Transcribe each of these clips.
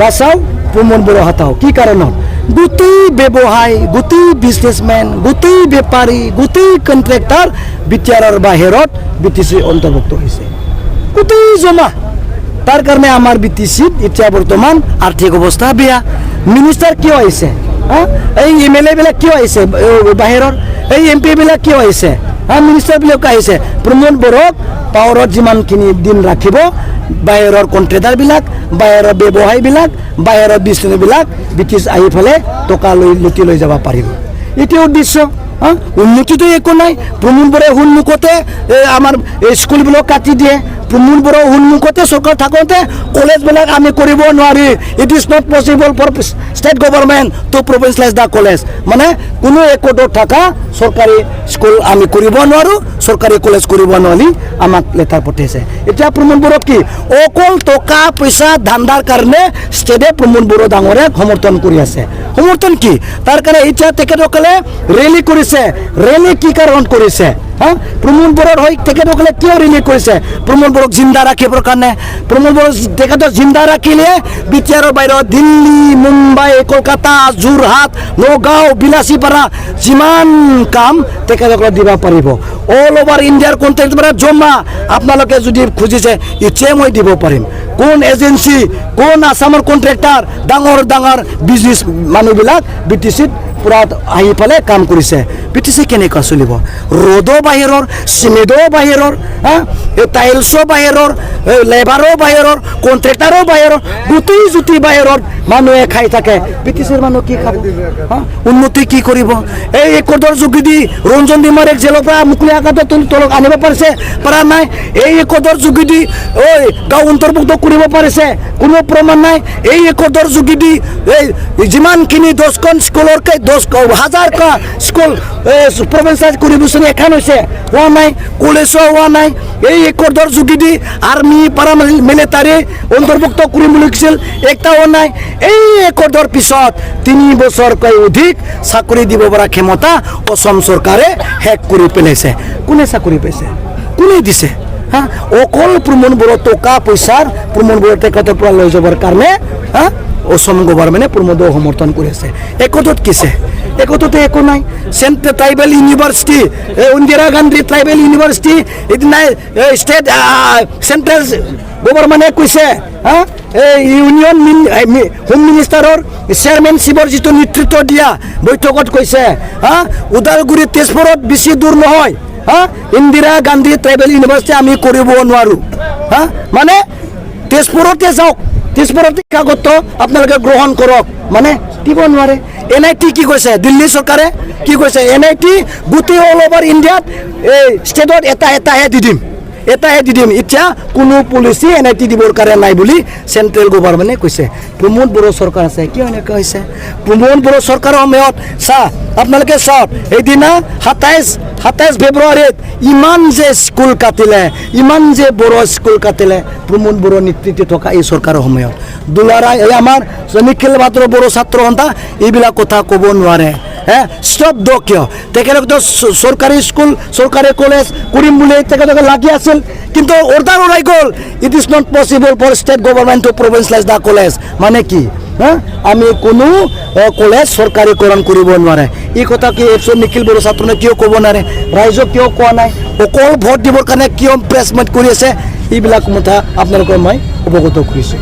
বাঁচাও প্ৰমোদ বড় হাতাও কি কাৰণত গোটেই ব্যৱসায় গোটেই বিজনেছমেন গোটেই বেপাৰী গোটেই কন্ট্ৰেক্টাৰ বিটিআৰৰ বাহিৰত বিটিচি অন্তৰ্ভুক্ত হৈছে গোটেই জমা তাৰ কাৰণে আমাৰ বিটিচিত এতিয়া বৰ্তমান আৰ্থিক অৱস্থা বেয়া মিনিষ্টাৰ কিয় আহিছে এই এমএলএ বিলাক কিয় আহিছে বাহিৰৰ এই এমপি বিলাক কিয় আহিছে মিনিষ্টাৰ বিলাক আহিছে প্ৰমোদ বড়োক পাৱাৰত যিমানখিনি দিন ৰাখিব বাহিৰৰ কন্ট্ৰেক্টাৰবিলাক বাহিৰৰ ব্যৱসায়ীবিলাক বাহিৰৰ বিজনেছবিলাক ব্ৰিটিছ আহি ফেলে টকা লুটি লৈ যাব পাৰিব এইটো উদ্দেশ্য উন্নতিটো একো নাই প্ৰমোদ বড়োৰ সন্মুখতে আমাৰ স্কুলবিলাক কাটি দিয়ে প্ৰমোদ বড়োৰ সন্মুখতে চৰকাৰ থাকোঁতে কলেজবিলাক আমি কৰিব নোৱাৰি it is not possible for state government to provincialize the college মানে কোনো একোডত থকা চৰকাৰী স্কুল আমি কৰিব নোৱাৰোঁ চৰকাৰী কলেজ কৰিব নোৱাৰি আমাক লেটাৰ পঠাইছে এতিয়া প্ৰমোদ বড়োক কি অকল টকা পইচা ধান্দাৰ কাৰণে ষ্টেটে প্ৰমোদ বড়ো ডাঙৰে সমৰ্থন কৰি আছে সমৰ্থন কি তাৰ কাৰণে এতিয়া তেখেতসকলে ৰেলী কৰিছে ৰেলী কি কাৰণত কৰিছে প্ৰমোদ বড়োৰ হৈ তেখেতসকলে কিয় ৰেলী কৰিছে প্ৰমোদ বড়োক জিন্দা ৰাখিবৰ কাৰণে প্ৰমোদ বড়ো তেখেতক জিন্দা ৰাখিলে বিটিআৰৰ বাহিৰত দিল্লী মুম্বাই কলকাতা যোৰহাট নগাঁও বিলাসীপাৰা যিমান কাম তেখেতসকলে দিব পাৰিব অল অভাৰ ইণ্ডিয়াৰ কণ্ট্ৰেক্টবিলাক জমা আপোনালোকে যদি খুজিছে ইচ্ছে মই দিব পাৰিম কোন এজেঞ্চি কোন আসামৰ কণ্ট্ৰেক্টাৰ ডাঙৰ ডাঙৰ বিজনেছ মানুহবিলাক বিটিচিত পুৰা আহি পেলাই কাম কৰিছে বিটিচি কেনেকুৱা চলিব ৰ'দো বাহিৰৰ চিমেণ্টো বাহিৰৰ টাইলছো বাহিৰৰ লেবাৰো বাহিৰৰ কণ্ট্ৰেক্টাৰো বাহিৰৰ গোটেই জুতি বাহিৰত মানুহে খাই থাকে বিটিচিৰ মানুহ কি খাব উন্নতি কি কৰিব এই একৰ্ডৰ যোগেদি ৰঞ্জন ডিমাৰেক জেলৰ পৰা মুকলি আকাশত তলক আনিব পাৰিছে পৰা নাই এই একৰ্ডৰ যোগেদি গাঁও অন্তৰ্ভুক্ত কৰিব পাৰিছে কোনো প্ৰমাণ নাই এই একৰ্ডৰ যোগেদি যিমানখিনি 10খন স্কুলৰকে 10,000 স্কুল প্ৰভিঞ্চিয়েলাইজ কৰিবচোন এখন হৈছে হোৱা নাই কলেজো হোৱা নাই এই একৰ্ডৰ যোগেদি আৰ্মি পাৰামিলিটাৰী অন্তৰ্ভুক্ত কৰিম বুলি কৈছিল একটা হোৱা নাই এই একৰ্ডৰ পিছত 3 বছৰকৈ অধিক চাকৰি দিব পৰা ক্ষমতা অসম চৰকাৰে শেষ কৰি পেলাইছে কোনে চাকৰি পাইছে কোনে দিছে অকল প্ৰমোদ বড়ো টকা পইচাৰ প্ৰমোদ বড়ো তেখেতৰ পৰা লৈ যাবৰ কাৰণে অসম গভৰ্ণমেণ্টে প্ৰমোদক সমৰ্থন কৰি আছে একোটত কিছে একোটতে একো নাই central tribal university Indira Gandhi tribal university এদিনা ষ্টেট চেণ্ট্ৰেল গভৰ্ণমেণ্টে কৈছে ইউনিয়ন হোম মিনিষ্টাৰৰ চেয়াৰমেনশ্বিপৰ যিটো নেতৃত্ব দিয়া বৈঠকত কৈছে ওদালগুৰি তেজপুৰত বেছি দূৰ নহয় ইন্দিৰা গান্ধী ট্ৰাইবেল ইউনিভাৰ্চিটি আমি কৰিব নোৱাৰোঁ মানে তেজপুৰতে যাওক তেজপুৰত কাগজটো আপোনালোকে গ্ৰহণ কৰক মানে দিব নোৱাৰে এনআইটি কি কৈছে দিল্লী চৰকাৰে কি কৈছে এনআইটি গোটেই অল অভাৰ ইণ্ডিয়াত এই ষ্টেটত এটাহে দি দিম এতিয়া কোনো পলিচি এনআইটি দিবৰ কাৰণে নাই বুলি চেণ্ট্ৰেল গভৰ্ণমেণ্টে কৈছে প্ৰমোদ বড়ো চৰকাৰ আছে কিয় এনেকুৱা হৈছে প্ৰমোদ বড়ো চৰকাৰৰ সময়ত আপোনালোকে চাওক সেইদিনা 27 ফেব্ৰুৱাৰীত ইমান যে স্কুল কাটিলে ইমান যে বড়ো স্কুল কাটিলে প্ৰমোদ বড়ো নেতৃত্বত থকা এই চৰকাৰৰ সময়ত দুলাৰাই এই আমাৰ নিখিল মাত্ৰ বড়ো ছাত্ৰ সন্থা এইবিলাক কথা ক'ব নোৱাৰে স্তব্ধ কিয় তেখেতসকলে চৰকাৰী স্কুল চৰকাৰী কলেজ কৰিম বুলি তেখেতসকলে লাগি আছিল কিন্তু অৰ্ডাৰ ওলাই গ'ল it is not possible for state government to provincialize the college মানে কি আমি কোনো কলেজ চৰকাৰীকৰণ কৰিব নোৱাৰে এই কথা কি নিখিল বড়ো ছাত্ৰনে কিয় ক'ব নোৱাৰে ৰাইজক কিয় কোৱা নাই অকল ভোট দিবৰ কাৰণে কিয় প্ৰেছ মিট কৰি আছে এইবিলাক কথা আপোনালোকক মই অৱগত কৰিছোঁ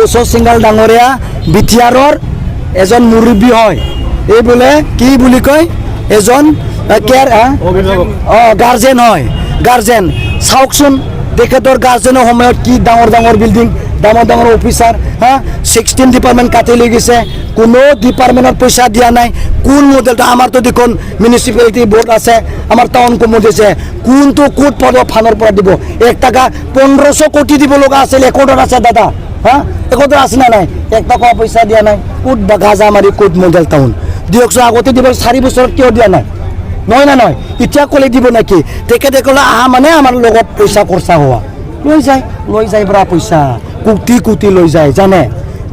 ঊষৰ সিংগাল ডাঙৰীয়া বিটিআৰৰ এজন মুৰব্বী হয় এই বোলে কি বুলি কয় এজন গাৰ্জেন হয় গাৰ্জেন চাওকচোন তেখেতৰ গাৰ্জেনৰ সময়ত কি ডাঙৰ ডাঙৰ বিল্ডিং ডাঙৰ ডাঙৰ অফিচাৰ 16 ডিপাৰ্টমেণ্ট কাটি লৈ গৈছে কোনো ডিপাৰ্টমেণ্টত পইচা দিয়া নাই কোন মডেলটো আমাৰতো দেখোন মিউনিচিপালিটি বোৰ্ড আছে আমাৰ টাউন কমত দিছে কোনটো ক'ত পদ ফানৰ পৰা দিব 1 টকা 1500 কোটি দিব লগা আছিল একোডত আছে দাদা একোডত আছে না নাই 1 টকা পইচা দিয়া নাই ক'ত গাজা মাৰি ক'ত মডেল টাউন দিয়কচোন আগতে দিব 4 বছৰত কিয় দিয়া নাই নহয় এতিয়া ক'লে দিব নেকি তেখেতসকলে আহা মানে আমাৰ লগত পইচা খৰচা হোৱা লৈ যায় পৰা পইচা কোটি লৈ যায় জানে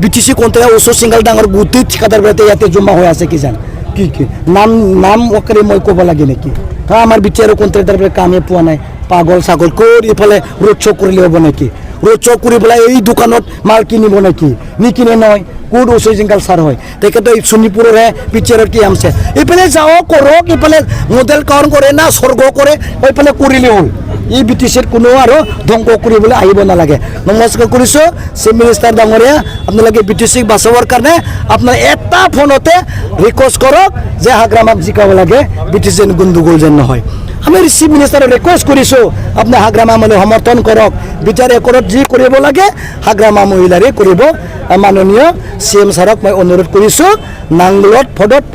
বিটিচি কণ্ট্ৰেক্টৰ ঊষৰ সিংগাল ডাঙৰ গোটেই ঠিকাদাৰবিলাক ইয়াতে জমা হৈ আছে কি জান কি নাম অকৰে মই ক'ব লাগে নেকি আমাৰ বিটিআৰৰ কণ্ট্ৰেক্টৰবিলাক কামে পোৱা নাই পাগল ছাগল ক'ত ইফালে ৰোড শ্ব' কৰিলে হ'ব নেকি ৰোড শ্ব' কৰি পেলাই এই দোকানত মাল কিনিব নেকি নিকিনে নহয় ক'ত ওচৰ কালচাৰ হয় তেখেতে শোণিতপুৰৰহে পিকচাৰত কি আমছে এইফালে যাওক কৰক এইফালে মডেল কাৰণ কৰে না স্বৰ্গ কৰে এইফালে কৰিলে হ'ল এই বি টি চিৰ কোনো আৰু ধ্বংস কৰিবলৈ আহিব নালাগে নমস্কাৰ কৰিছোঁ চিফ মিনিষ্টাৰ ডাঙৰীয়া আপোনালোকে বি টি চিক বাচাবৰ কাৰণে আপোনাৰ এটা ফোনতে ৰিকুৱেষ্ট কৰক যে হাগ্ৰামাক জিকাব লাগে বি টি চি গণ্ডগোল যেন নহয় আমি চিফ মিনিষ্টাৰক ৰিকুৱেষ্ট কৰিছোঁ আপুনি হাগ্ৰামা মহিলাক সমৰ্থন কৰক বিচাৰ একৰত যি কৰিব লাগে হাগ্ৰামা মহিলাৰে কৰিব মাননীয় চি এম ছাৰক মই অনুৰোধ কৰিছোঁ নাংগলত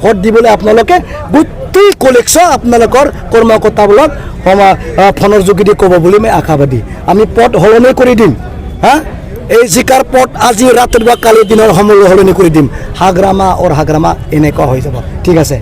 ভোট দিবলৈ আপোনালোকে গোটেই কলেকশ্যন আপোনালোকৰ কৰ্মকৰ্তাবিলাক ফোনৰ যোগেদি ক'ব বুলি মই আশাবাদী আমি পথ সলনি কৰি দিম হা এই জিকাৰ পথ আজি ৰাতিৰ বা কালিৰ দিনৰ সময় সলনি কৰি দিম হাগ্ৰামা এনেকুৱা হৈ যাব ঠিক আছে